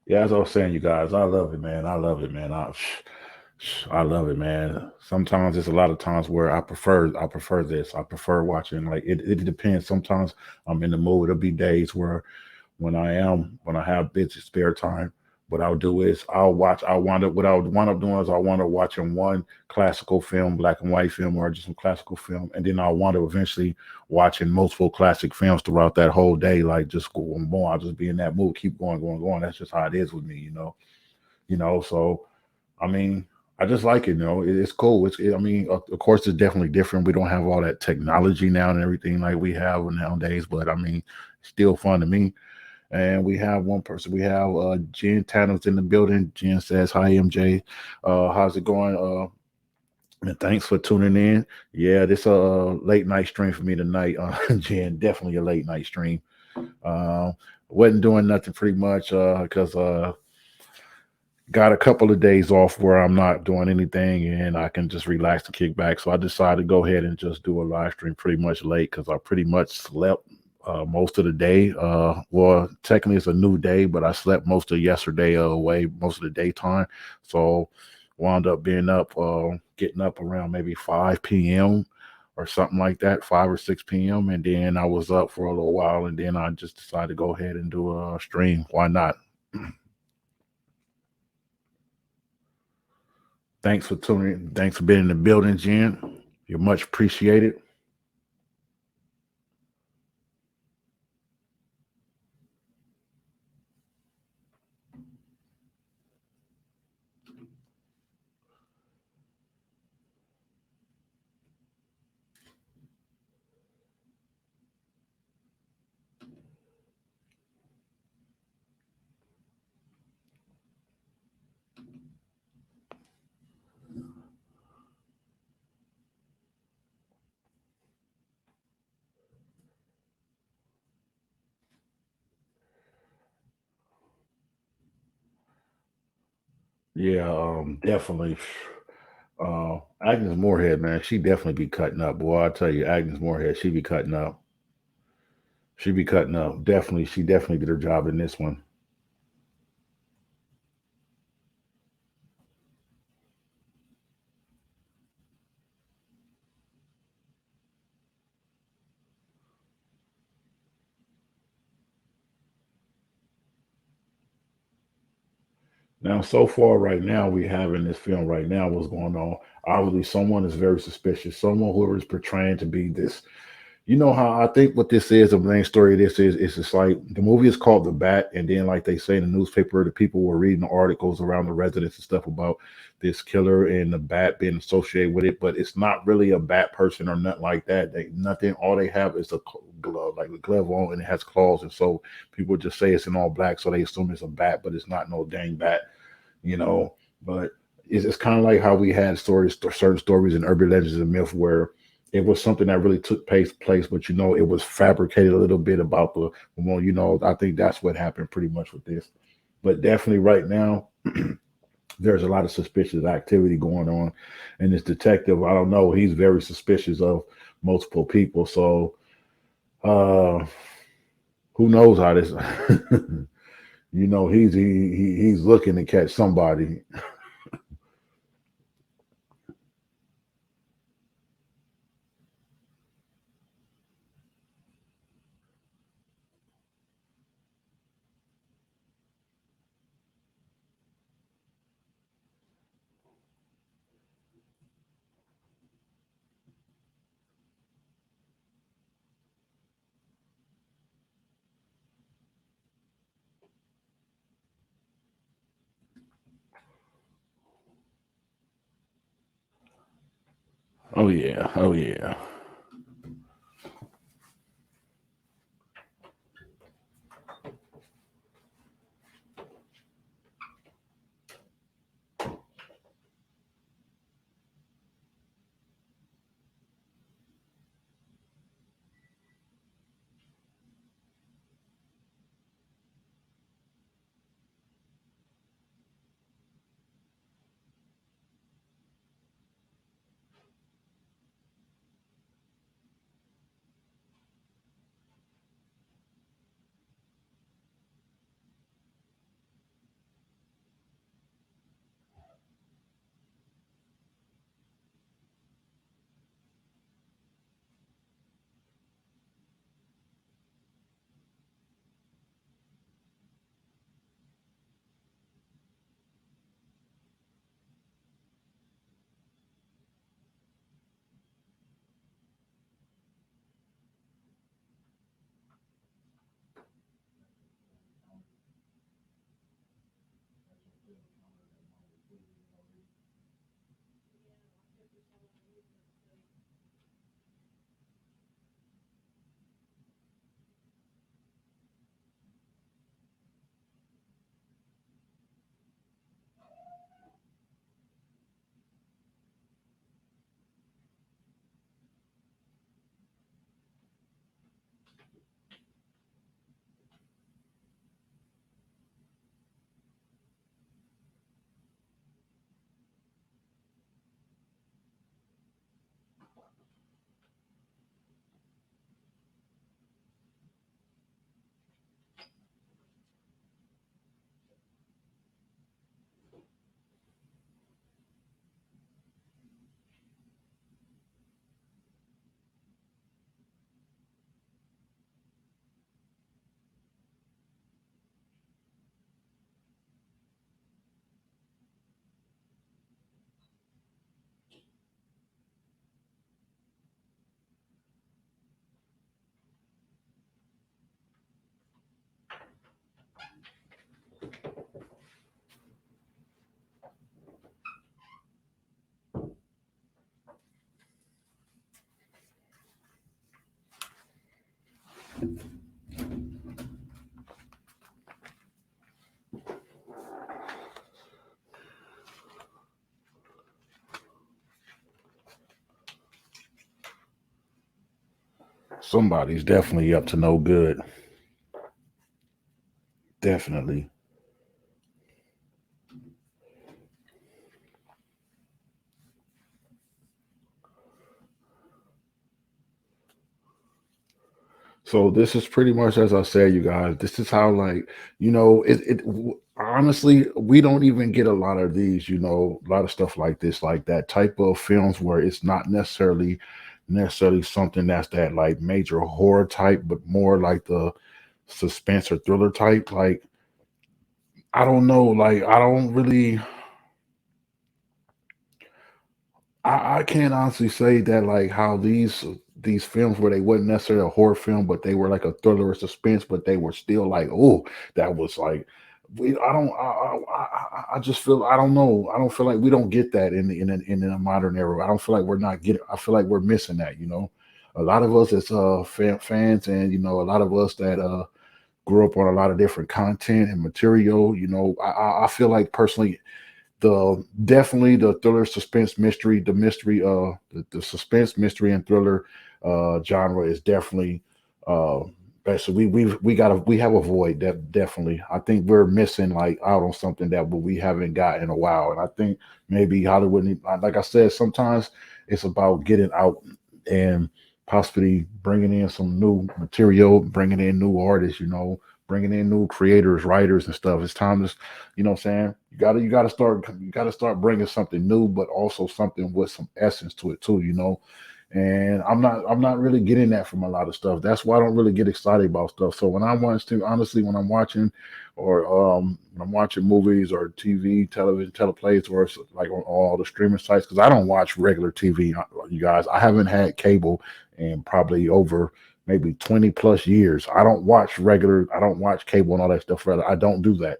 Yeah, as I was saying, you guys, I love it, man. I love it, man. I love it, man. Sometimes it's a lot of times where I prefer this. I prefer watching. Like it depends. Sometimes I'm in the mood. There'll be days where when I have bits of spare time, what I'll do is I'll watch. I wind up what I'll wind up doing is I wind up watching one classical film, black and white film, or just some classical film, and then I'll wind up eventually watching multiple classic films throughout that whole day. Like just going more. I'll just be in that mood, keep going, going, going. That's just how it is with me, you know. You know, so I mean, I just like it. You know, it's cool. I mean, of course, it's definitely different. We don't have all that technology now and everything like we have nowadays, but I mean, it's still fun to me. And we have one person. We have Jen Tanner's in the building. Jen says, "Hi, MJ. How's it going? And thanks for tuning in. Yeah, this a late night stream for me tonight. Jen, definitely a late night stream. Uh, wasn't doing nothing pretty much because got a couple of days off where I'm not doing anything and I can just relax and kick back. So I decided to go ahead and just do a live stream pretty much late because I pretty much slept most of the day. Well, technically it's a new day, but I slept most of yesterday away, most of the daytime. So wound up being up, getting up around maybe 5 p.m. or something like that, 5 or 6 p.m. And then I was up for a little while and then I just decided to go ahead and do a stream. Why not? Thanks for tuning in. Thanks for being in the building, Jen. You're much appreciated. Yeah, definitely. Agnes Morehead, man, she definitely be cutting up. Boy, I tell you, Agnes Morehead, she be cutting up. She be cutting up. Definitely, she definitely did her job in this one. Now, so far, right now, we have in this film right now what's going on. Obviously, someone is very suspicious. Someone who is portraying to be this. You know how I think what this is, the main story of this is it's like the movie is called The Bat, and then like they say in the newspaper, the people were reading the articles around the residents and stuff about this killer and the bat being associated with it, but it's not really a bat person or nothing like that. They nothing. All they have is a glove, like a glove on, and it has claws, and so people just say it's in all black, so they assume it's a bat, but it's not no dang bat, you know. But it's kind of like how we had stories, certain stories in urban legends and myth where it was something that really took place, but you know, it was fabricated a little bit about the well, you know, I think that's what happened pretty much with this. But definitely right now, there's a lot of suspicious activity going on. And this detective, I don't know, he's very suspicious of multiple people. So uh who knows how this you know, he's looking to catch somebody. Oh yeah, oh yeah. Somebody's definitely up to no good. Definitely. So this is pretty much as I said, you guys. This is how, like, honestly, we don't even get a lot of these, a lot of stuff like this, like that type of films where it's not necessarily something that's that like major horror type, but more like the suspense or thriller type. Like, I don't know, like I don't really I can't honestly say that like how these films where they wasn't necessarily a horror film, but they were like a thriller or suspense, but they were still like, oh, that was like we I don't I just feel I don't know. I don't feel like we don't get that in the modern era. I don't feel like we're not getting I feel like we're missing that. A lot of us as fans and a lot of us that grew up on a lot of different content and material, I feel like personally the definitely the thriller suspense mystery the mystery the suspense mystery and thriller genre is definitely uh best. So we have a void that definitely I think we're missing like out on something that we haven't got in a while, and I think maybe Hollywood like I said, sometimes it's about getting out and possibly bringing in some new material, bringing in new artists, bringing in new creators, writers, and stuff. It's time to, what I'm saying, you got to start bringing something new, but also something with some essence to it too. And I'm not really getting that from a lot of stuff. That's why I don't really get excited about stuff. So when I watch to honestly, when I'm watching or when I'm watching movies or TV, television, teleplays, or it's like on all the streaming sites, because I don't watch regular TV. You guys, I haven't had cable in probably over maybe 20 plus years. I don't watch cable and all that stuff. Rather, I don't do that.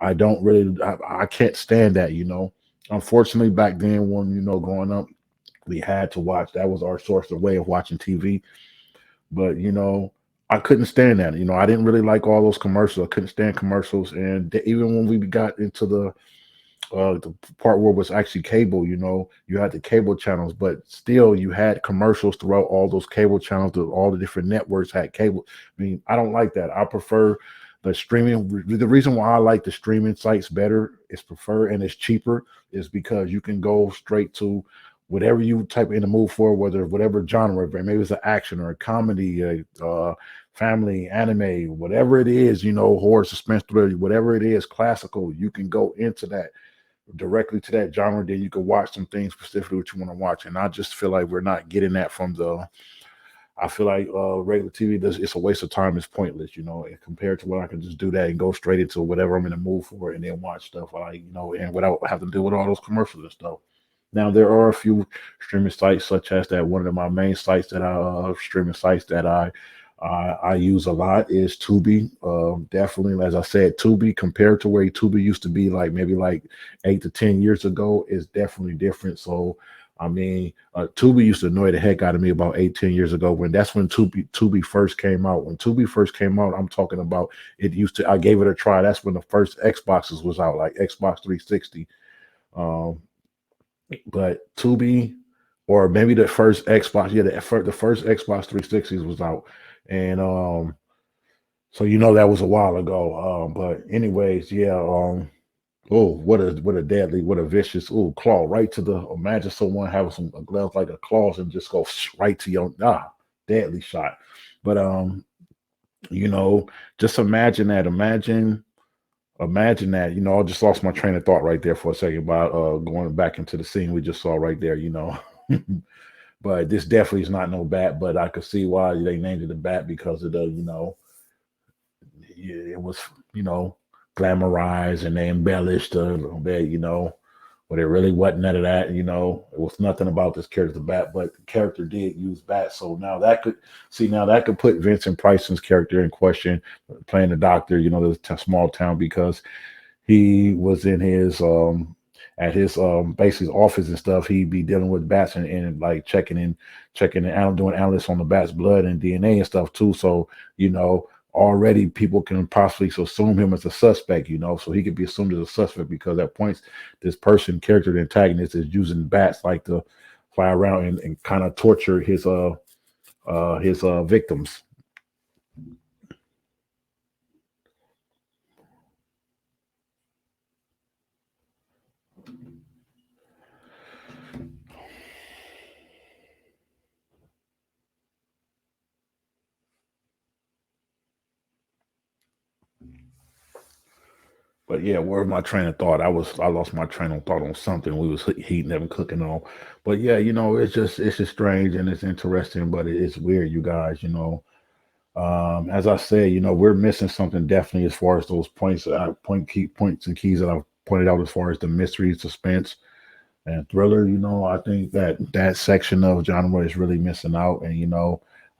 I don't really, I can't stand that. Unfortunately, back then when, growing up, we had to watch. That was our source of way of watching TV. But I couldn't stand that. I didn't really like all those commercials. I couldn't stand commercials. And even when we got into the part where it was actually cable, you had the cable channels, but still you had commercials throughout all those cable channels. All the different networks had cable. I mean, I don't like that. I prefer the streaming. The reason why I like the streaming sites better is prefer and it's cheaper is because you can go straight to whatever you type in the mood for, whether whatever genre, maybe it's an action or a comedy, family, anime, whatever it is, horror, suspense, thriller, whatever it is, classical. You can go into that directly to that genre, then you can watch some things specifically what you want to watch. And I just feel like we're not getting that from the. I feel like regular TV does. It's a waste of time. It's pointless, and compared to what I can just do that and go straight into whatever I'm in the mood for, and then watch stuff and without having to deal with all those commercials and stuff. Now there are a few streaming sites such as that. One of my main sites that streaming sites that I use a lot is Tubi. Definitely, as I said, Tubi compared to where Tubi used to be, like maybe like 8 to 10 years ago, is definitely different. So, I mean, Tubi used to annoy the heck out of me about 8, 10 years ago when Tubi first came out. When Tubi first came out, I'm talking about it used to. I gave it a try. That's when the first Xboxes was out, like Xbox 360. Um, but Tubi, or maybe the first Xbox, yeah, the first Xbox 360s was out, and so that was a while ago. But anyways, yeah. Oh, what a deadly, what a vicious, claw right to the. Imagine someone having some gloves like a claws and just go right to your deadly shot. But you know, just imagine that. Imagine that. I just lost my train of thought right there for a second about going back into the scene we just saw right there. But this definitely is not no bat, but I could see why they named it a bat because of it was, you know, glamorized and they embellished a little bit. But it really wasn't none of that. It was nothing about this character bat, but the character did use bats. So now that could put Vincent Price's character in question, playing the doctor, this small town, because he was in his at his basically office and stuff. He'd be dealing with bats and like checking and doing analysis on the bats blood and DNA and stuff too. So already people can possibly assume him as a suspect. So he could be assumed as a suspect because at points this person character, the antagonist, is using bats like to fly around and kind of torture his victims. But yeah, where's my train of thought? I lost my train of thought on something we was heating up and cooking on. But yeah, it's just strange and it's interesting, but it's weird, you guys. As I said, we're missing something definitely as far as those points and keys that I've pointed out as far as the mystery, suspense, and thriller. I think that section of genre is really missing out. And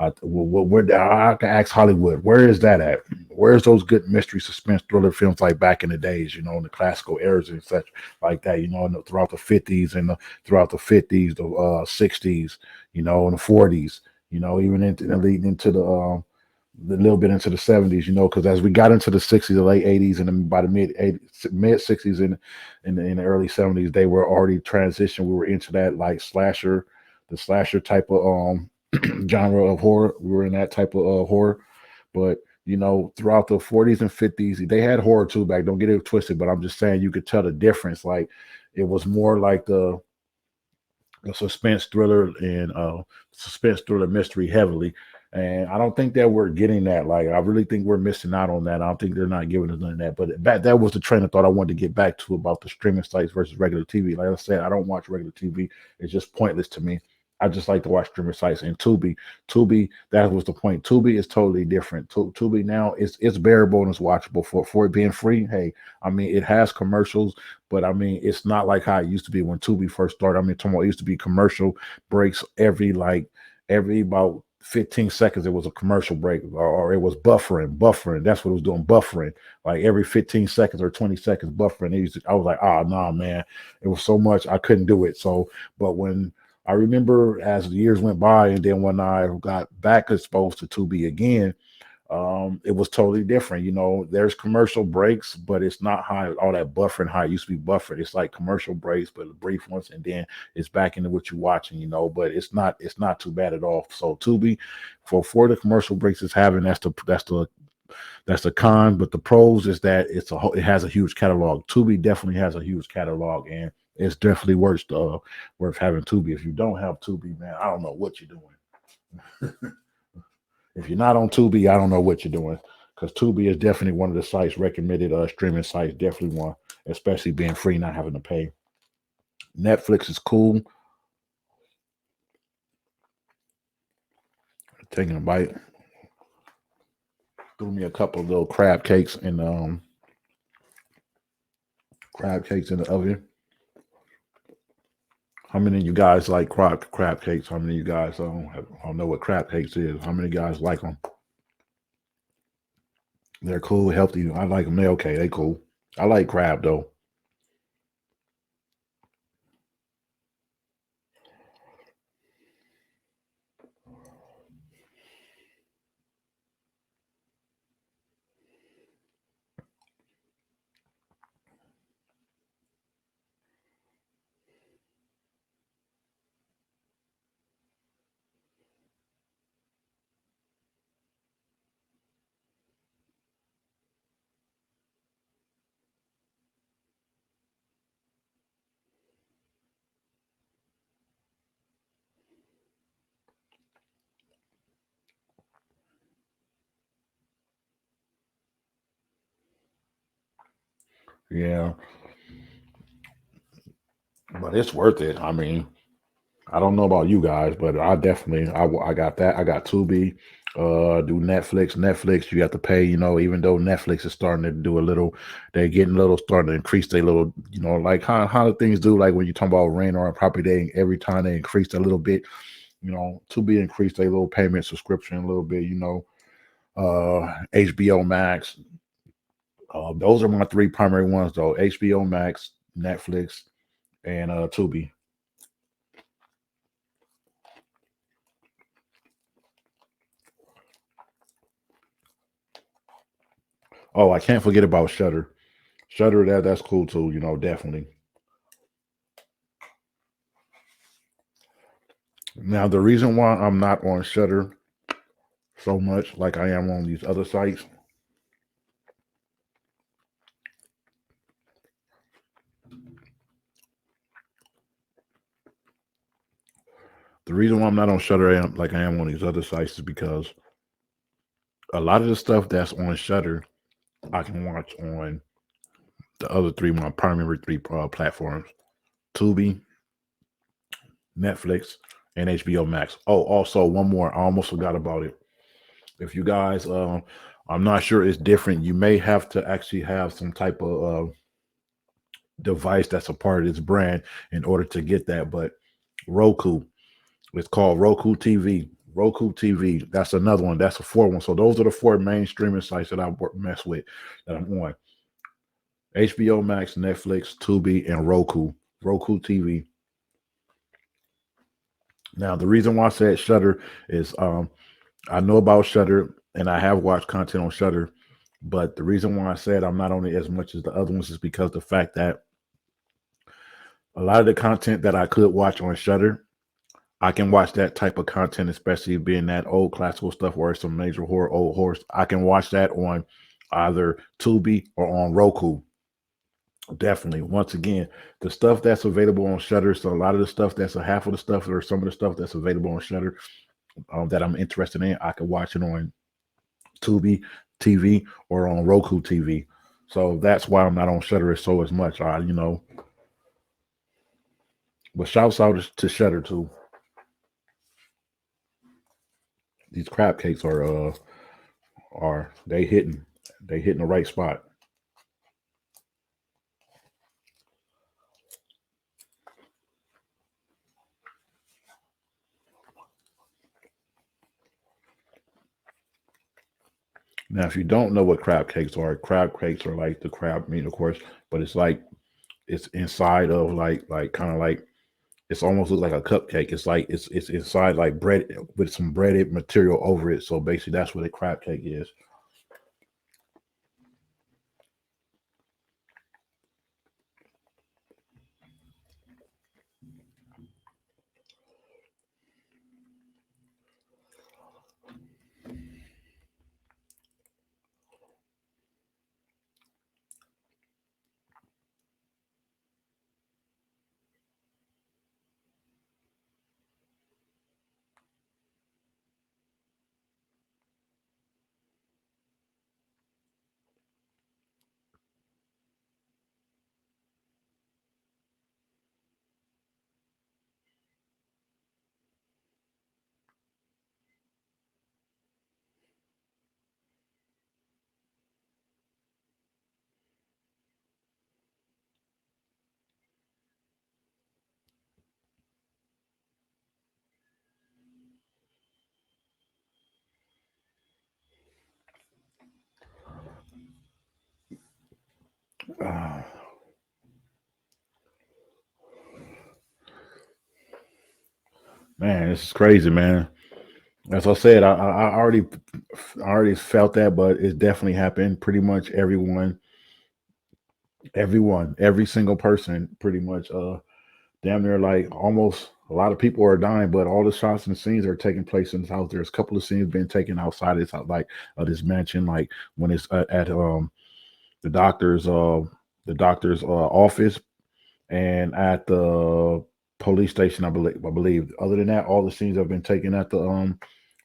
I can ask Hollywood, where is that at? Where's those good mystery, suspense, thriller films like back in the days? In the classical eras and such like that. Throughout the '50s and throughout the '50s, the '60s, in the '40s. Even leading into the little bit into the '70s, because as we got into the '60s, the late '80s, and then by the mid '60s and in the early '70s, they were already transitioned. We were into that like slasher, the slasher type of genre of horror. We were in that type of horror, but throughout the '40s and '50s, they had horror too back. Don't get it twisted, but I'm just saying you could tell the difference. Like it was more like the suspense thriller mystery heavily. And I don't think that we're getting that. Like I really think we're missing out on that. I don't think they're not giving us none of that. But that was the train of thought I wanted to get back to about the streaming sites versus regular TV. Like I said, I don't watch regular TV. It's just pointless to me. I just like to watch streaming sites and Tubi. That was the point. Tubi is totally different. Tubi now it's bearable and it's watchable for it being free. Hey, I mean it has commercials, but I mean, it's not like how it used to be when Tubi first started. I mean, tomorrow it used to be commercial breaks every about 15 seconds. It was a commercial break, or it was buffering. That's what it was doing, buffering. Like every 15 seconds or 20 seconds, buffering. I was like, nah, man. It was so much I couldn't do it. So, but when I remember as the years went by, and then when I got back exposed to Tubi again, it was totally different. There's commercial breaks, but it's not high all that buffering how it used to be buffered. It's like commercial breaks, but brief ones, and then it's back into what you're watching. But it's not too bad at all. So Tubi, for the commercial breaks it's having, that's the con. But the pros is that it has a huge catalog. Tubi definitely has a huge catalog, and it's definitely worth having Tubi. If you don't have Tubi, man, I don't know what you're doing. If you're not on Tubi, I don't know what you're doing, because Tubi is definitely one of the sites recommended streaming sites. Definitely one, especially being free, not having to pay. Netflix is cool. Taking a bite, threw me a couple of little crab cakes in the oven. How many of you guys like crab cakes? How many of you guys don't know what crab cakes is? How many guys like them? They're cool, healthy. I like them. They okay. They cool. I like crab though. Yeah, but it's worth it. I mean, I don't know about you guys, but I definitely I got that. I got Tubi, do Netflix. Netflix, you have to pay. Even though Netflix is starting to do a little, they're getting a little starting to increase their little. Like how the things do. Like when you talk about rent or property, every time they increase a little bit. Tubi increased their little payment subscription a little bit. HBO Max. Those are my three primary ones though: HBO Max, Netflix, and Tubi. Oh, I can't forget about Shutter. Shutter, that's cool too. Definitely. Now, the reason why I'm not on Shutter so much like I am on these other sites, the reason why I'm not on Shutter like I am on these other sites is because a lot of the stuff that's on Shutter I can watch on the other three, my primary three platforms: Tubi, Netflix, and HBO Max. Oh, also one more. I almost forgot about it. If you guys, I'm not sure it's different. You may have to actually have some type of device that's a part of this brand in order to get that. But Roku, it's called Roku TV. Roku TV. That's another one. That's a fourth one. So those are the four main streaming sites that I mess with, that I'm on: HBO Max, Netflix, Tubi, and Roku. Roku TV. Now, the reason why I said Shutter is I know about Shutter and I have watched content on Shutter, but the reason why I said I'm not on it as much as the other ones is because the fact that a lot of the content that I could watch on Shutter, I can watch that type of content, especially being that old classical stuff or some major horror, old horror. I can watch that on either Tubi or on Roku. Definitely. Once again, the stuff that's available on Shutter, so a lot of the stuff that's a half of the stuff or some of the stuff that's available on Shutter that I'm interested in, I can watch it on Tubi TV or on Roku TV. So that's why I'm not on Shutter so as much. But shouts out to Shutter too. These crab cakes are they hitting the right spot. Now, if you don't know what crab cakes are like the crab meat, of course, but it's like it's inside of like kind of like it's almost look like a cupcake. It's like it's inside like bread with some breaded material over it. So basically, that's what a crab cake is. Uh, Man, this is crazy, man. As I said, I already felt that, but it's definitely happened. Pretty much every single person, pretty much, damn near like almost a lot of people are dying, but all the shots and scenes are taking place in this house. There's a couple of scenes being taken outside this house, like this mansion, like when it's at the doctor's office and at the police station. I believe. Other than that, all the scenes have been taken at the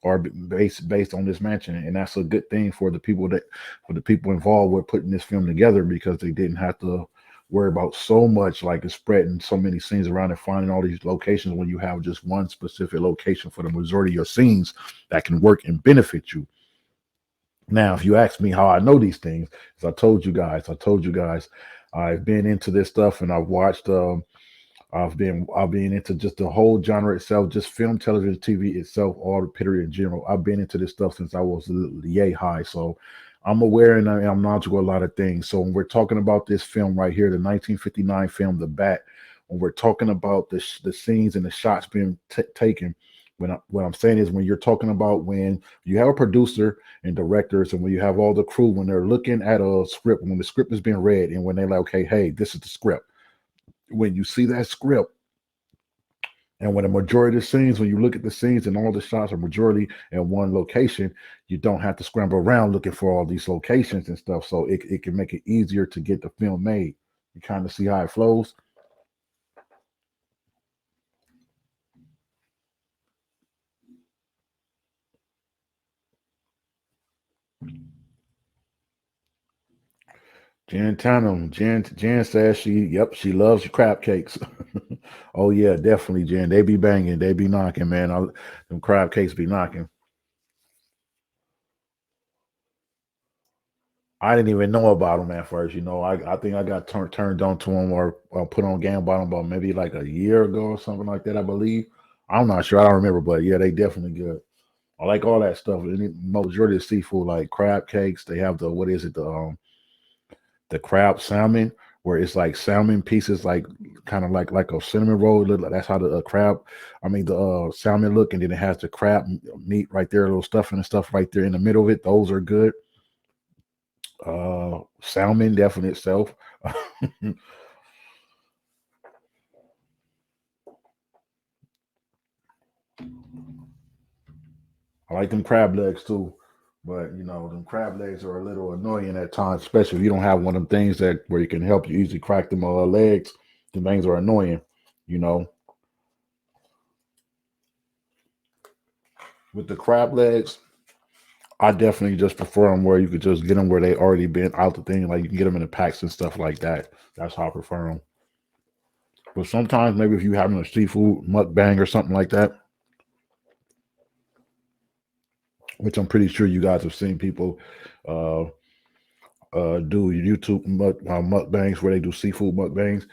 are based on this mansion, and that's a good thing for the people involved with putting this film together because they didn't have to worry about so much like spreading so many scenes around and finding all these locations when you have just one specific location for the majority of your scenes that can work and benefit you. Now, if you ask me how I know these things, as I told you guys, I've been into this stuff and I've watched. I've been into just the whole genre itself, just film, television, TV itself, all the period in general. I've been into this stuff since I was yay high, so I'm aware and I'm knowledgeable a lot of things. So when we're talking about this film right here, the 1959 film, The Bat, when we're talking about the scenes and the shots being taken, what I'm saying is when you're talking about when you have a producer and directors and when you have all the crew when they're looking at a script, when the script is being read and when they're like, okay, hey, this is the script. When you see that script, And when a majority of the scenes, when you look at the scenes and all the shots are majority in one location, you don't have to scramble around looking for all these locations and stuff. So it can make it easier to get the film made. You kind of see how it flows. Jen Tanum, Jen says she loves crab cakes. Oh yeah, definitely, Jen. They be banging, they be knocking, man. Them crab cakes be knocking. I didn't even know about them at first. I think I got turned on to them or put on game about them about maybe like a year ago or something like that. I believe. I'm not sure. I don't remember, but yeah, they definitely good. I like all that stuff. Majority of seafood, like crab cakes. They have the what is it? The crab salmon, where it's like salmon pieces, like kind of like a cinnamon roll. That's how the crab, I mean the salmon look, and then it has the crab meat right there, little stuffing and stuff right there in the middle of it. Those are good. Salmon, definitely itself. I like them crab legs too, but them crab legs are a little annoying at times, especially if you don't have one of them things that where you can help you easily crack them legs. The things are annoying, you know. With the crab legs, I definitely just prefer them where you could just get them where they already been out the thing, like you can get them in the packs and stuff like that. That's how I prefer them. But sometimes maybe if you having a seafood mukbang or something like that, which I'm pretty sure you guys have seen people uh, do YouTube mukbangs where they do seafood mukbangs.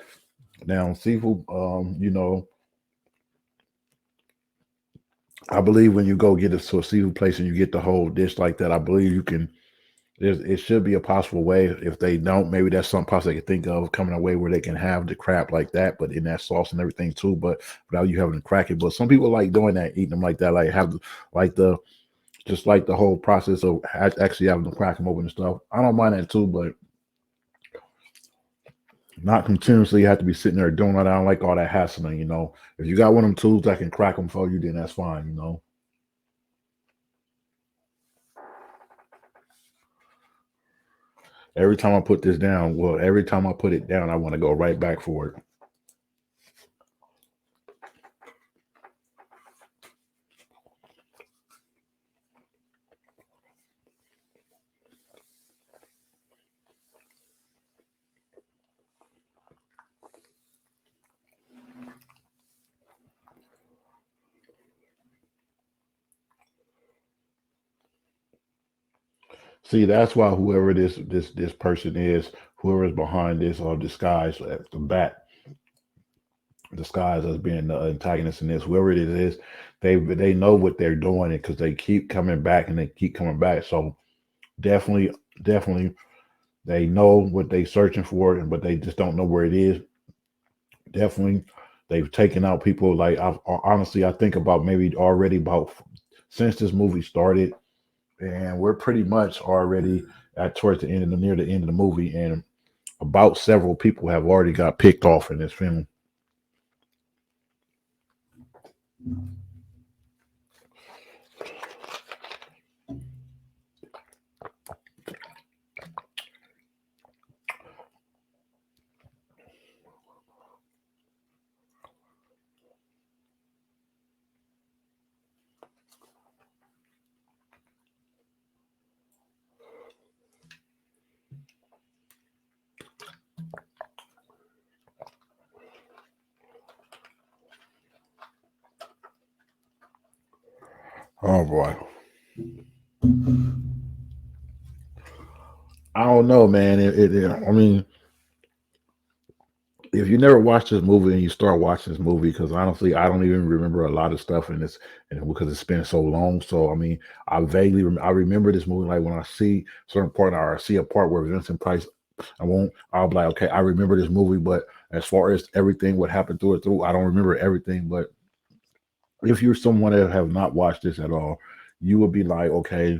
Now, seafood, I believe when you go get it to a seafood place and you get the whole dish like that, I believe you can. It should be a possible way. If they don't, maybe that's some possible they can think of coming away where they can have the crab like that, but in that sauce and everything too. But without you having to crack it. But some people like doing that, eating them like that, like like the just like the whole process of actually having to crack them open and stuff. I don't mind that too, but not continuously have to be sitting there doing it. I don't like all that hassling. If you got one of them tools that can crack them for you, then that's fine. Every time I put this down, well, every time I put it down, I want to go right back for it. See, that's why whoever this person is, whoever is behind this or disguised as the bat, disguised as being the antagonist in this, whoever it is, they know what they're doing because they keep coming back and they keep coming back. So definitely, definitely, they know what they're searching for, but they just don't know where it is. Definitely, they've taken out people like honestly, I think about maybe already about since this movie started, and we're pretty much already at towards the end of the near the end of the movie, and about several people have already got picked off in this film. Oh boy, I don't know, man. I mean, if you never watched this movie and you start watching this movie, because honestly, I don't even remember a lot of stuff in this, and because it's been so long. So I mean, I remember this movie like when I see certain part or I see a part where Vincent Price, I'll be like, okay, I remember this movie, but as far as everything what happened through, I don't remember everything. But if you're someone that have not watched this at all, you would be like, okay,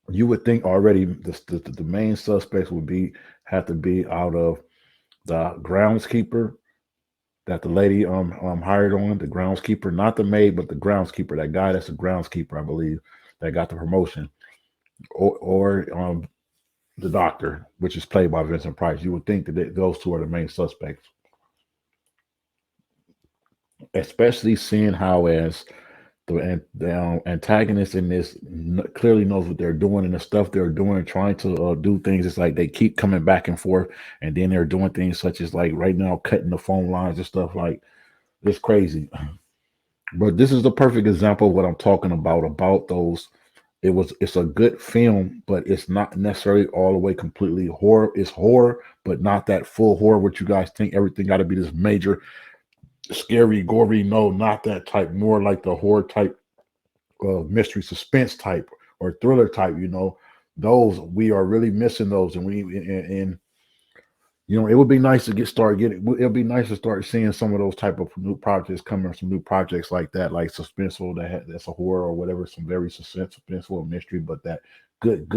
you would think already the main suspects would be have to be out of the groundskeeper, that the lady hired on, the groundskeeper, not the maid, but the groundskeeper, that guy that's a groundskeeper, I believe, that got the promotion, or the doctor, which is played by Vincent Price. You would think that those two are the main suspects, especially seeing how as the antagonist in this clearly knows what they're doing and the stuff they're doing, trying to do things. It's like they keep coming back and forth, and then they're doing things such as like right now cutting the phone lines and stuff like it's crazy. But this is the perfect example of what I'm talking about. About those, it's a good film, but it's not necessarily all the way completely horror. It's horror, but not that full horror. What you guys think everything got to be this major, scary, gory? No, not that type. More like the horror type, mystery suspense type or thriller type. Those we are really missing those, and it would be nice to get started getting. It'll be nice to start seeing some of those type of new projects coming, some new projects like that, like suspenseful that's a horror or whatever, some very suspenseful or mystery, but that good,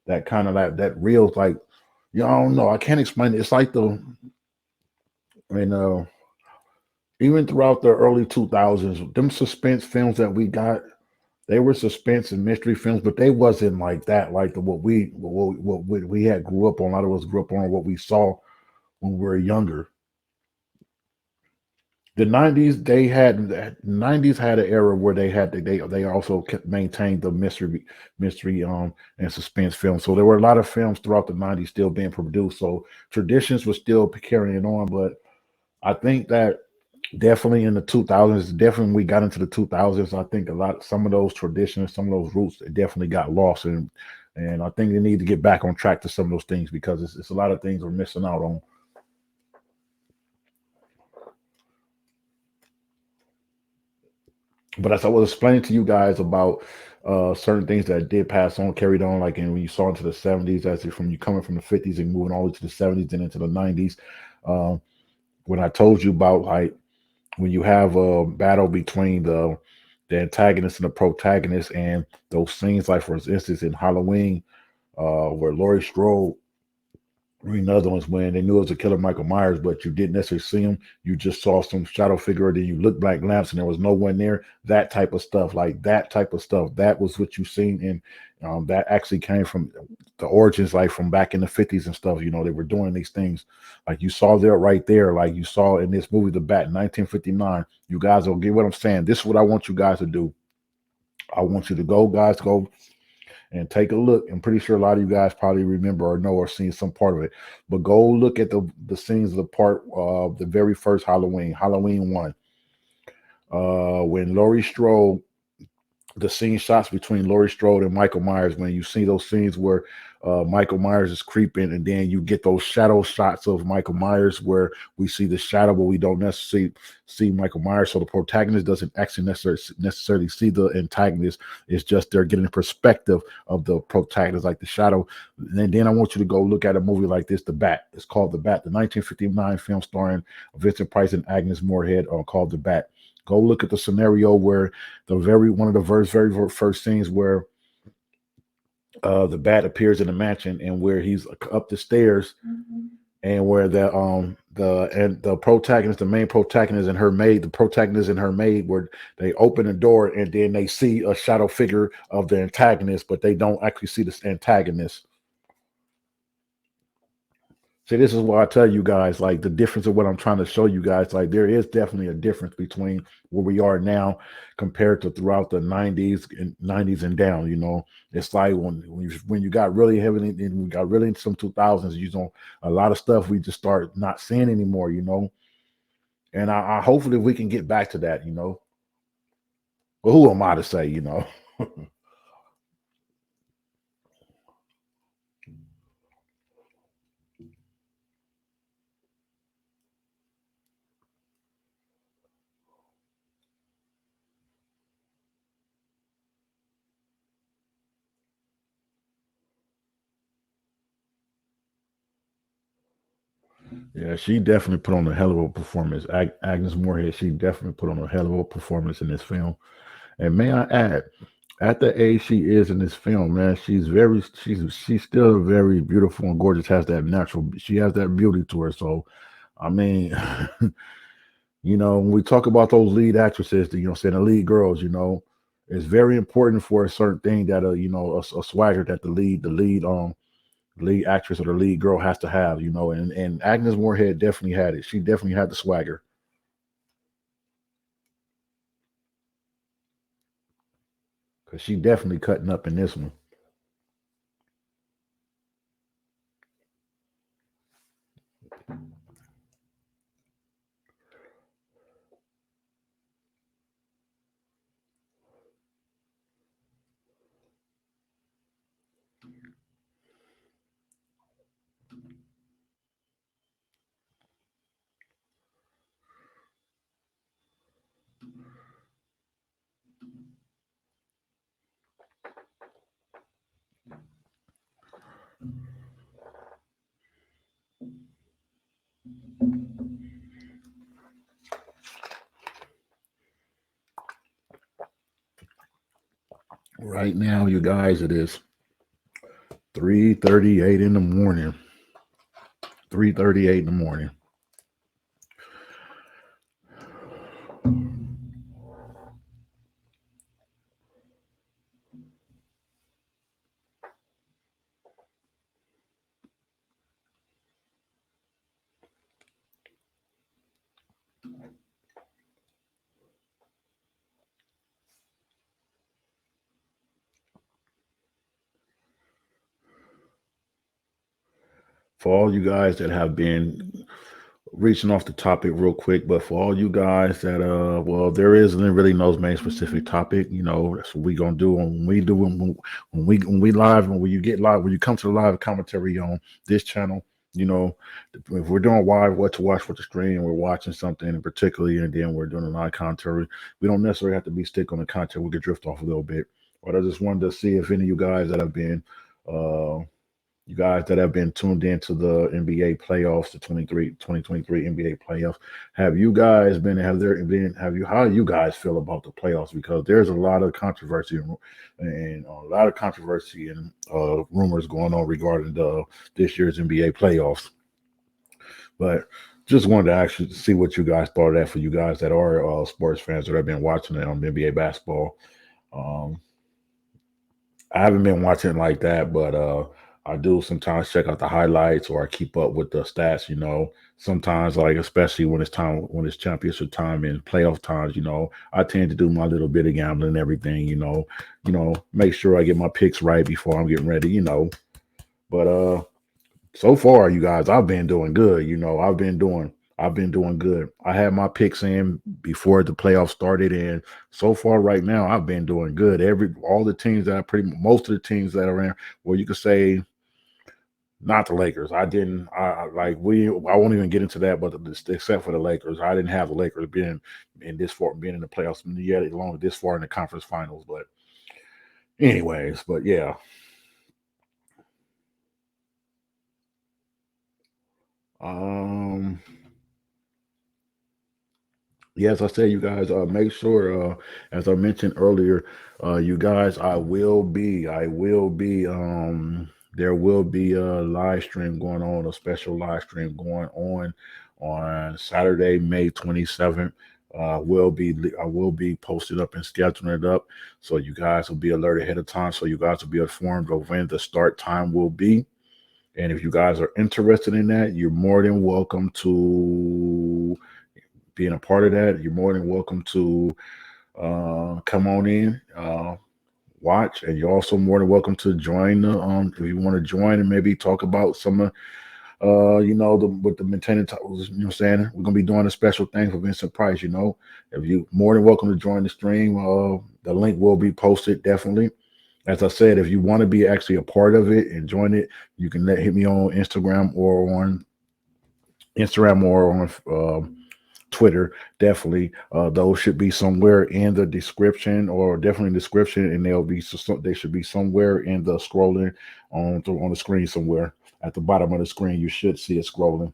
that kind of that real like, I don't know, I can't explain it. It's like and even throughout the early 2000s, them suspense films that we got, they were suspense and mystery films, but they wasn't like that, like what we had grew up on. A lot of us grew up on what we saw when we were younger. The '90s had an era where they also kept maintained the mystery and suspense films. So there were a lot of films throughout the '90s still being produced. So traditions were still carrying on, but I think that definitely in the 2000s, definitely we got into the 2000s. I think some of those traditions, some of those roots, definitely got lost, and I think they need to get back on track to some of those things because it's a lot of things we're missing out on. But as I was explaining to you guys about certain things that did pass on, carried on, like and when you saw into the '70s, as if from you coming from the '50s and moving all the way to the '70s and into the '90s, um, when I told you about like when you have a battle between the antagonist and the protagonist, and those scenes, like for instance in Halloween, where Laurie Strode another one's when they knew it was a killer Michael Myers, but you didn't necessarily see him. You just saw some shadow figure, then you looked black lamps and there was no one there. That type of stuff, like that type of stuff, that was what you seen. And that actually came from the origins, like from back in the '50s and stuff. They were doing these things. Like you saw there right there, like you saw in this movie, The Bat, 1959. You guys will get what I'm saying. This is what I want you guys to do. I want you to go, guys, go and take a look. I'm pretty sure a lot of you guys probably remember or know or seen some part of it. But go look at the scenes of the part of the very first Halloween, Halloween 1, when Laurie Strode, the scene shots between Laurie Strode and Michael Myers, when you see those scenes where Michael Myers is creeping, and then you get those shadow shots of Michael Myers where we see the shadow, but we don't necessarily see Michael Myers. So the protagonist doesn't actually necessarily see the antagonist. It's just they're getting a perspective of the protagonist, like the shadow. And then I want you to go look at a movie like this, The Bat. It's called The Bat, the 1959 film starring Vincent Price and Agnes Morehead, called The Bat. Go look at the scenario where one of the very first scenes where the bat appears in the mansion and where he's up the stairs, and where the protagonist, the main protagonist and her maid, the protagonist and her maid, where they open the door and then they see a shadow figure of the antagonist, but they don't actually see the antagonist. See, this is why I tell you guys, like the difference of what I'm trying to show you guys. Like there is definitely a difference between where we are now compared to throughout the '90s and down. It's like when you got really heavily and we got really into some 2000s. A lot of stuff we just start not seeing anymore. And I hopefully we can get back to that. But who am I to say? Yeah, she definitely put on a hell of a performance. Agnes Moorehead, she definitely put on a hell of a performance in this film. And may I add, at the age she is in this film, man, she's still very beautiful and gorgeous. Has that natural, she has that beauty to her. So, I mean, When we talk about those lead actresses, saying the lead girls, it's very important for a certain thing that a swagger that the lead actress or the lead girl has to have, and Agnes Morehead definitely had it. She definitely had the swagger because she definitely cutting up in this one. Right now, you guys, it is 3:38 in the morning. 3:38 in the morning. For all you guys that have been reaching off the topic real quick, but for all you guys that well, there isn't really no main specific topic. That's what we gonna do when we live and when you get live when you come to the live commentary on this channel. You know, if we're doing live, what to watch for the stream, we're watching something in particularly, and then we're doing a live commentary. We don't necessarily have to be stick on the content. We could drift off a little bit. But I just wanted to see if any of you guys that have been uh you guys that have been tuned into the NBA playoffs, the 2023 NBA playoffs. How do you guys feel about the playoffs? Because there's a lot of controversy and a lot of controversy and rumors going on regarding this year's NBA playoffs. But just wanted to actually see what you guys thought of that for you guys that are sports fans that have been watching it on NBA basketball. Um, I haven't been watching like that, but I do sometimes check out the highlights or I keep up with the stats. Sometimes like especially when it's championship time and playoff times. I tend to do my little bit of gambling and everything. Make sure I get my picks right before I'm getting ready. But so far, you guys, I've been doing good. I've been doing good. I had my picks in before the playoffs started, and so far, right now, I've been doing good. All the teams that most of the teams that are in, well, you could say not the Lakers. I didn't. Like I won't even get into that, but except for the Lakers, I didn't have the Lakers being in the playoffs yet, along this far in the conference finals. But anyways, but yeah. Um, Yes, I said, you guys, make sure, as I mentioned earlier, you guys, there will be a live stream going on, a special live stream going on Saturday, May 27th. I will be posted up and scheduling it up, so you guys will be alerted ahead of time, so you guys will be informed of when the start time will be. And if you guys are interested in that, you're more than welcome to being a part of that. You're more than welcome to come on in, watch, and you're also more than welcome to join the if you want to join and maybe talk about some of with the maintaining titles. What I'm saying, we're gonna be doing a special thing for Vincent Price. If you more than welcome to join the stream, the link will be posted definitely. As I said, if you want to be actually a part of it and join it, you can hit me on Instagram or on Twitter. Definitely, those should be somewhere in the description, or definitely in the description, and they should be somewhere in the scrolling on the screen somewhere at the bottom of the screen. You should see it scrolling.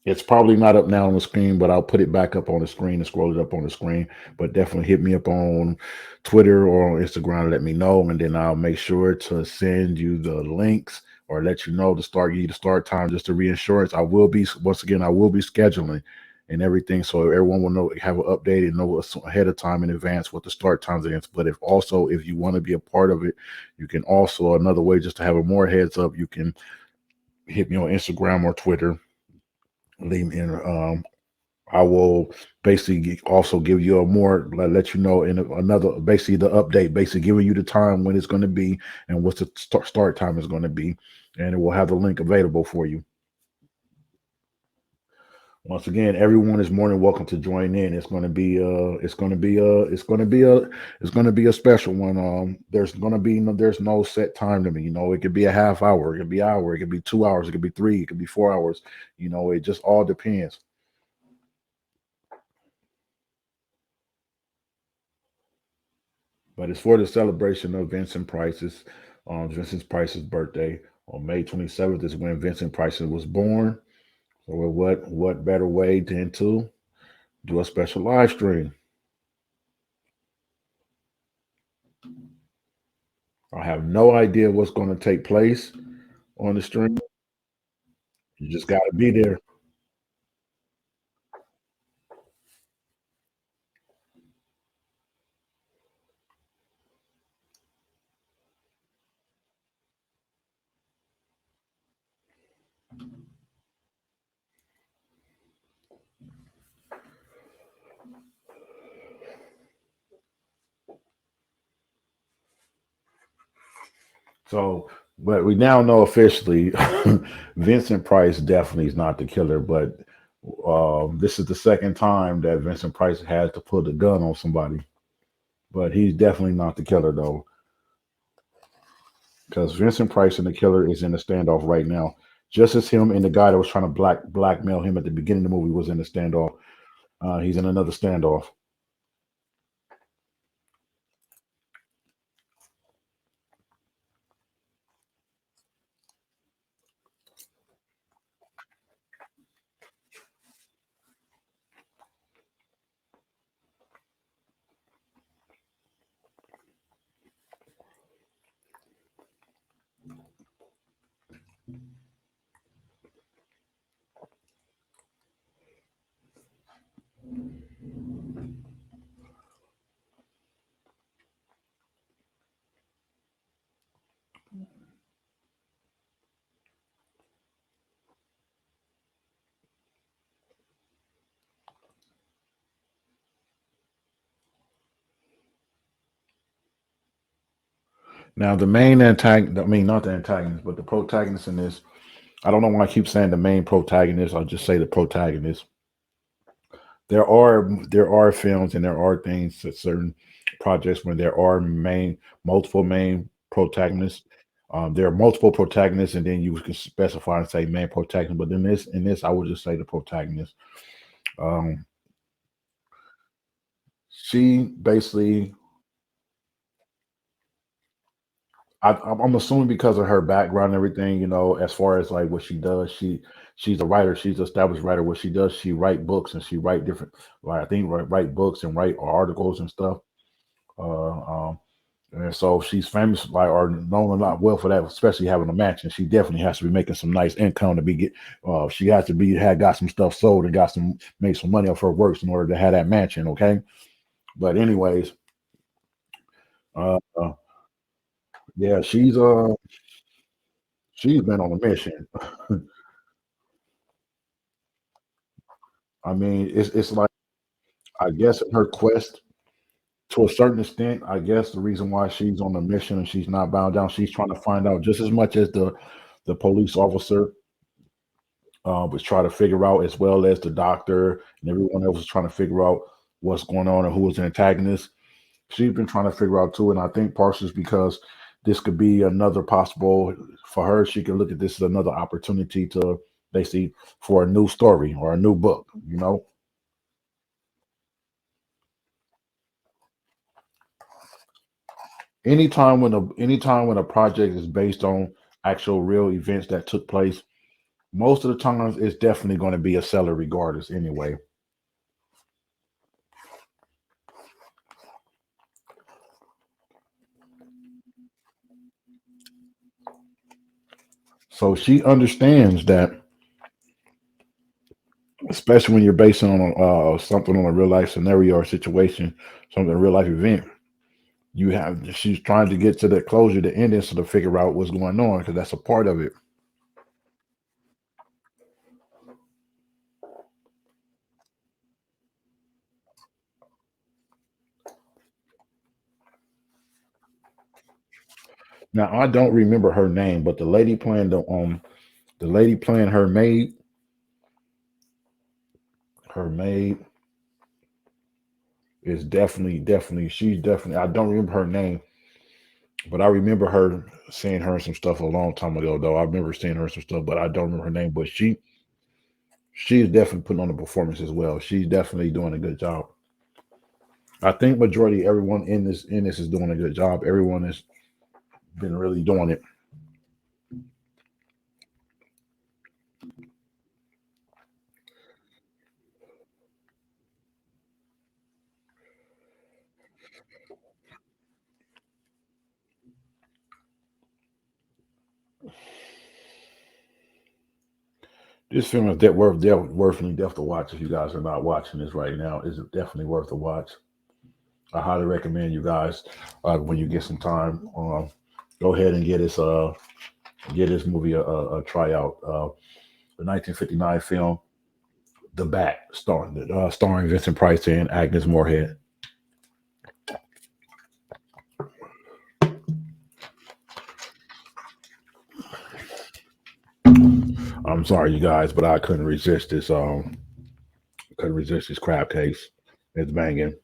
It's probably not up now on the screen, but I'll put it back up on the screen and scroll it up on the screen. But definitely hit me up on Twitter or on Instagram. Let me know, and then I'll make sure to send you the links or let you know the start, give you the start time, just the reinsurance. I will be, once again, I will be scheduling and everything, so everyone will know, have an update and know ahead of time in advance what the start times is. But if also, if you want to be a part of it, you can also, another way just to have a more heads up, you can hit me on Instagram or Twitter. Leave me in. I will basically also give you a more, let you know in another, basically the update, basically giving you the time when it's going to be and what's the start time is going to be, and it will have the link available for you. Once again, everyone is more than welcome to join in. It's going to be it's going to be a special one. There's going to be no, there's no set time to me. You know, it could be a half hour, it could be hour, it could be 2 hours, it could be three, it could be 4 hours. You know, it just all depends. But it's for the celebration of Vincent Price's birthday on May 27th is when Vincent Price was born. So what better way than to do a special live stream? I have no idea what's going to take place on the stream. You just got to be there. So, but we now know officially Vincent Price definitely is not the killer. But this is the second time that Vincent Price has to put a gun on somebody. But he's definitely not the killer, though, because Vincent Price and the killer is in a standoff right now. Just as him and the guy that was trying to blackmail him at the beginning of the movie was in a standoff. He's in another standoff. Now, the main antagonist, I mean, not the antagonist, but the protagonist in this, I don't know why I keep saying the main protagonist. I'll just say the protagonist. There are films and there are things, certain projects where there are multiple main protagonists. There are multiple protagonists, and then you can specify and say main protagonist. But in this, I would just say the protagonist. Um, she basically, I'm assuming because of her background and everything, as far as like what she does, she's a writer. She's an established writer. What she does, she write books and she write different, like I think write books and write articles and stuff. Uh, um, and so she's famous, like, or known a lot well for that, especially having a mansion. She definitely has to be making some nice income to be get. She has to be had got some stuff sold and got some made some money off her works in order to have that mansion. Okay, but anyways, uh, uh, yeah, she's been on a mission. I mean, it's like, I guess in her quest, to a certain extent, I guess the reason why she's on the mission and she's not bound down, she's trying to find out just as much as the police officer was trying to figure out, as well as the doctor and everyone else was trying to figure out what's going on and who was the antagonist. She's been trying to figure out too, and I think partially is because this could be another possible for her. She could look at this as another opportunity to basically for a new story or a new book. Anytime when a project is based on actual real events that took place, most of the times it's definitely going to be a seller regardless anyway. So she understands that, especially when you're basing on something on a real life scenario or situation, something a real life event. You have she's trying to get to the closure, the ending, so to figure out what's going on because that's a part of it. Now I don't remember her name, but the lady playing her maid is definitely she's definitely I don't remember her name, but I remember her seeing her in some stuff a long time ago though. I remember seeing her in some stuff, but I don't remember her name. But she's definitely putting on a performance as well. She's definitely doing a good job. I think majority everyone in this is doing a good job. Everyone has been really doing it. This film is worth to watch. If you guys are not watching this right now, it's definitely worth a watch. I highly recommend you guys when you get some time, go ahead and get this movie a tryout. The 1959 film, The Bat, starring Vincent Price and Agnes Morehead. I'm sorry, you guys, but I couldn't resist this crab case. It's banging.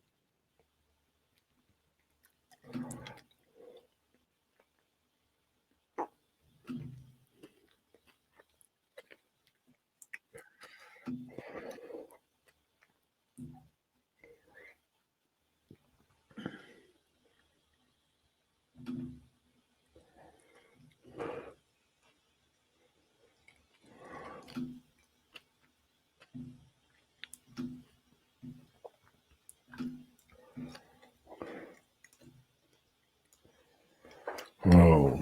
Oh,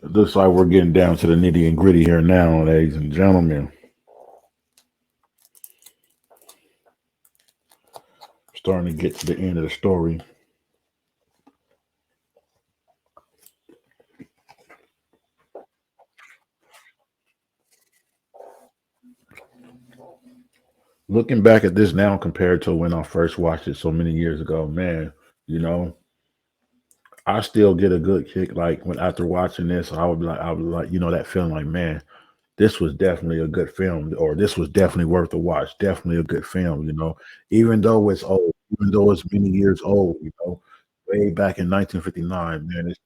it looks like we're getting down to the nitty and gritty here now, ladies and gentlemen. Starting to get to the end of the story. Looking back at this now compared to when I first watched it so many years ago, man, you know, I still get a good kick. Like when after watching this, I would like, that feeling like, man, this was definitely a good film, or this was definitely worth a watch. Definitely a good film, even though it's old, even though it's many years old, way back in 1959, man. It's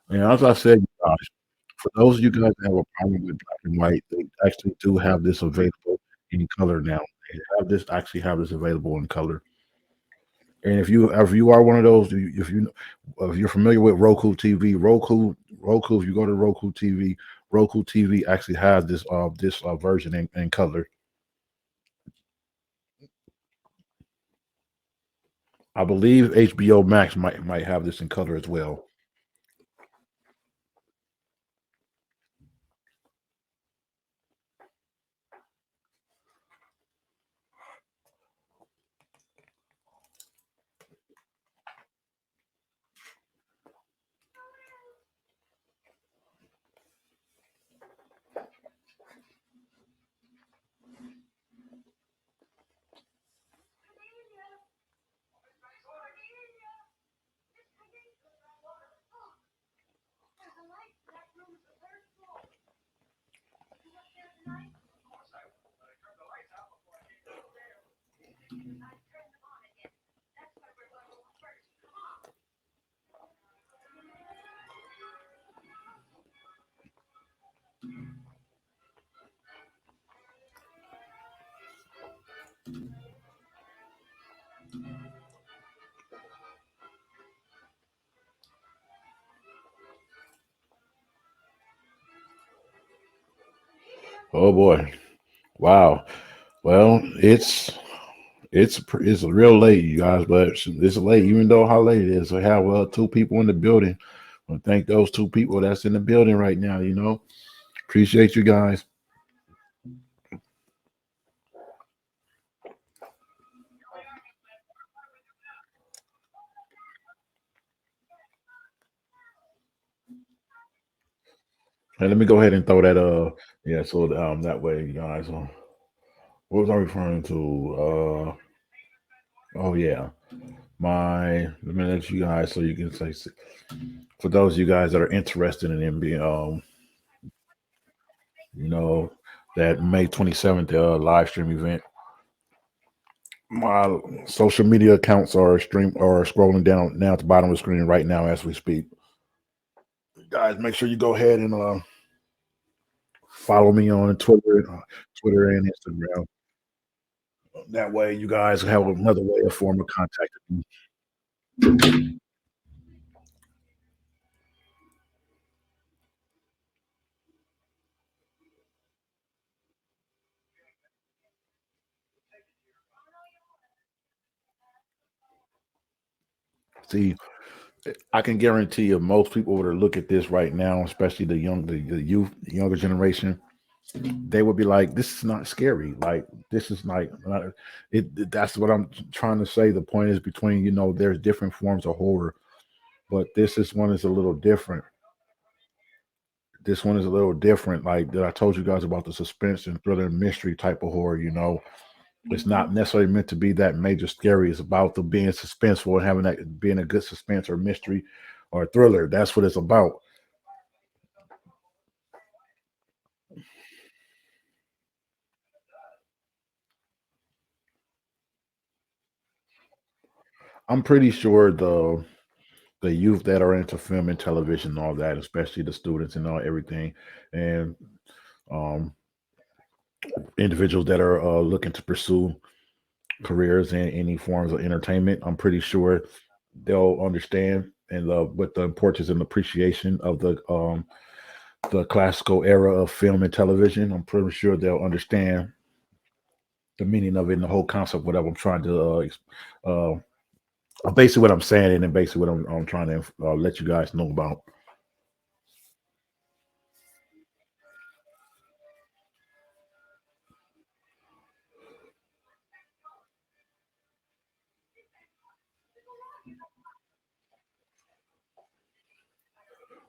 and as I said, you guys, for those of you guys that have a problem with black and white, they actually do have this available in color now. They have this available in color. And if you are one of those, if you're familiar with Roku TV, Roku, if you go to Roku TV actually has this version in color. I believe HBO Max might have this in color as well. Oh boy. Wow. Well, it's real late, you guys, but it's late, even though how late it is. I have two people in the building. I thank those two people that's in the building right now. Appreciate you guys. Hey, let me go ahead and throw that. Yeah. So that way, you guys. What was I referring to? Oh yeah, my. Let me let you guys so you can say for those of you guys that are interested in being you know, that May 27th live stream event. My social media accounts are scrolling down now at the bottom of the screen right now as we speak. Guys, make sure you go ahead and follow me on Twitter and Instagram. That way, you guys have another way of form of contacting me. See, I can guarantee you, most people that look at this right now, especially the youth, the younger generation, they would be like, "This is not scary. Like this is like not, That's what I'm trying to say. The point is between there's different forms of horror, but this one is a little different. This one is a little different. Like that I told you guys about the suspense and thriller and mystery type of horror. It's not necessarily meant to be that major scary. It's about the being suspenseful and having that being a good suspense or mystery or thriller. That's what it's about. I'm pretty sure the youth that are into film and television and all that, especially the students and all everything, and um, individuals that are looking to pursue careers in any forms of entertainment. I'm pretty sure they'll understand and with the importance and appreciation of the classical era of film and television. I'm pretty sure they'll understand the meaning of it and the whole concept. Whatever I'm trying to basically what I'm saying and then basically what I'm trying to let you guys know about.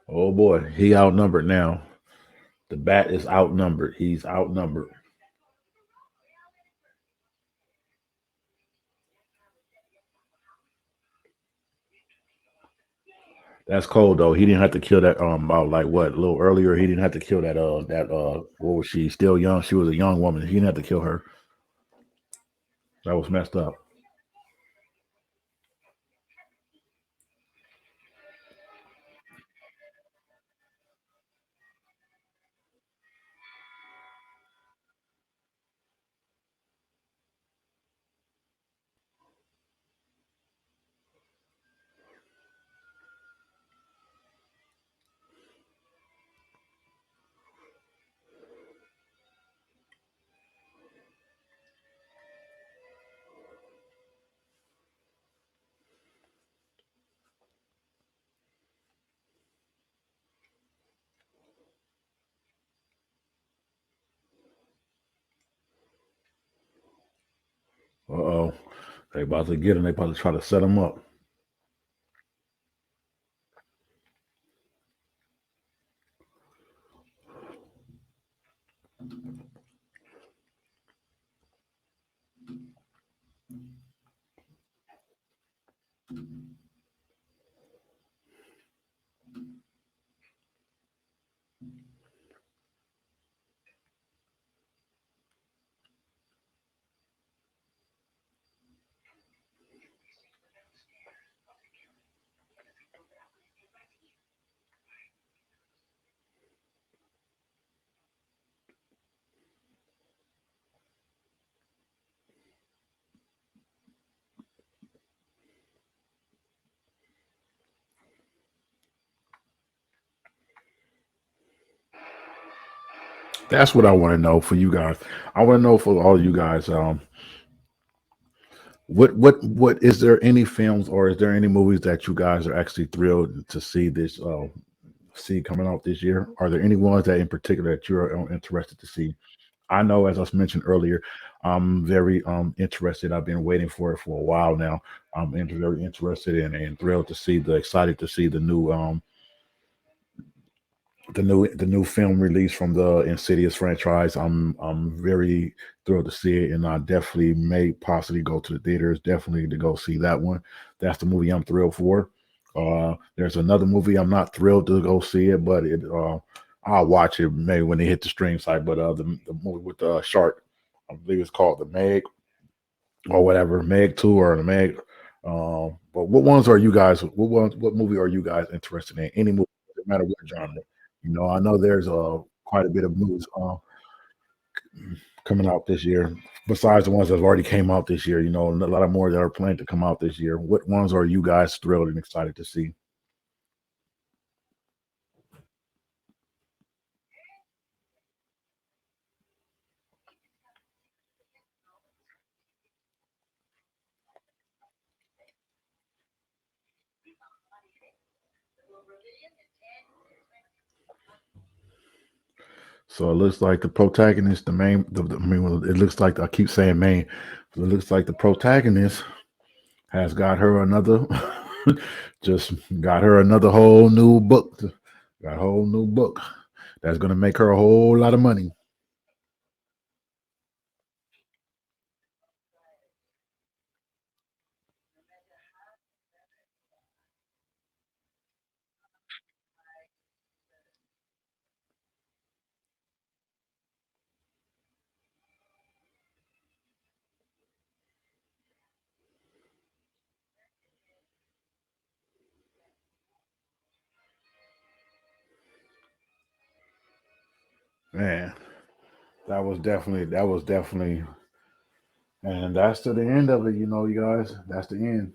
Oh boy, he outnumbered now. The bat is outnumbered. He's outnumbered. That's cold though. He didn't have to kill that about like what a little earlier. He didn't have to kill that what was she still young? She was a young woman. He didn't have to kill her. That was messed up. Uh oh. They about to get him. They about to try to set him up. That's what I want to know for you guys. I want to know for all you guys. What is there any films or is there any movies that you guys are actually thrilled to see this see coming out this year? Are there any ones that in particular that you're interested to see? I know, as I mentioned earlier, I'm very interested. I've been waiting for it for a while now. Very interested and thrilled to see the excited to see the new film release from the Insidious franchise. I'm very thrilled to see it, and I definitely may possibly go to the theaters. Definitely to go see that one. That's the movie I'm thrilled for. There's another movie I'm not thrilled to go see it, but I'll watch it maybe when they hit the stream site. But the movie with the shark, I believe it's called the Meg or whatever, Meg Two or the Meg. But what ones are you guys? What movie are you guys interested in? Any movie, no matter what genre. I know there's quite a bit of movies coming out this year. Besides the ones that have already came out this year, and a lot of more that are planned to come out this year. What ones are you guys thrilled and excited to see? So it looks like the protagonist, the main, I mean, well, it looks like I keep saying main. But it looks like the protagonist has got her another, just got her another whole new book. Got a whole new book that's going to make her a whole lot of money. Man, that was definitely, and that's to the end of it. You guys, that's the end.